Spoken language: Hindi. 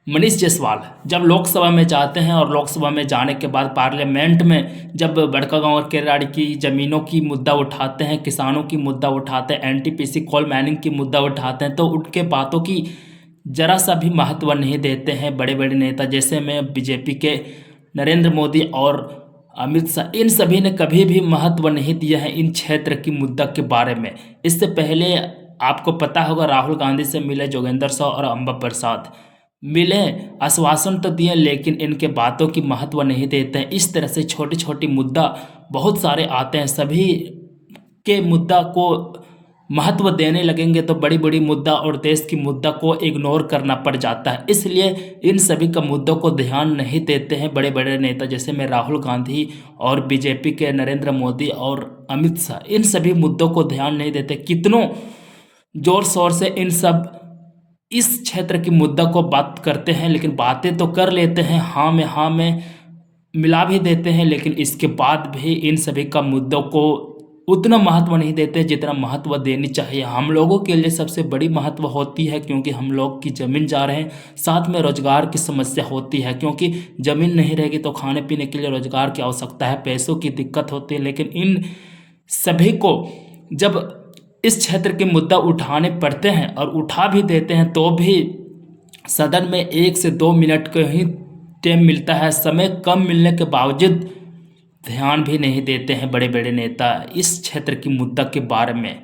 मनीष जायसवाल जब लोकसभा में जाते हैं और लोकसभा में जाने के बाद पार्लियामेंट में जब बड़कागांव और केराड़ी की ज़मीनों की मुद्दा उठाते हैं, किसानों की मुद्दा उठाते हैं, एनटीपीसी कोल माइनिंग की मुद्दा उठाते हैं, तो उनके बातों की जरा सा भी महत्व नहीं देते हैं बड़े बड़े नेता, जैसे में बीजेपी के नरेंद्र मोदी और अमित शाह। इन सभी ने कभी भी महत्व नहीं दिया है इन क्षेत्र की मुद्दा के बारे में। इससे पहले आपको पता होगा राहुल गांधी से मिले जोगेंद्र शाह और अंबा प्रसाद, मिले, आश्वासन तो दिए, लेकिन इनके बातों की महत्व नहीं देते हैं। इस तरह से छोटी छोटी मुद्दा बहुत सारे आते हैं, सभी के मुद्दा को महत्व देने लगेंगे तो बड़ी बड़ी मुद्दा और देश की मुद्दा को इग्नोर करना पड़ जाता है। इसलिए इन सभी का मुद्दों को ध्यान नहीं देते हैं बड़े बड़े नेता, जैसे मैं राहुल गांधी और बीजेपी के नरेंद्र मोदी और अमित शाह। इन सभी मुद्दों को ध्यान नहीं देते। कितनों जोर शोर से इन सब इस क्षेत्र की मुद्दा को बात करते हैं, लेकिन बातें तो कर लेते हैं, हाँ में मिला भी देते हैं, लेकिन इसके बाद भी इन सभी का मुद्दों को उतना महत्व नहीं देते जितना महत्व देनी चाहिए। हम लोगों के लिए सबसे बड़ी महत्व होती है, क्योंकि हम लोग की ज़मीन जा रहे हैं, साथ में रोजगार की समस्या होती है, क्योंकि ज़मीन नहीं रहेगी तो खाने पीने के लिए रोजगार की आवश्यकता है, पैसों की दिक्कत होती है। लेकिन इन सभी को जब इस क्षेत्र के मुद्दा उठाने पड़ते हैं और उठा भी देते हैं, तो भी सदन में 1 से 2 मिनट का ही टाइम मिलता है। समय कम मिलने के बावजूद ध्यान भी नहीं देते हैं बड़े बड़े नेता इस क्षेत्र की मुद्दा के बारे में।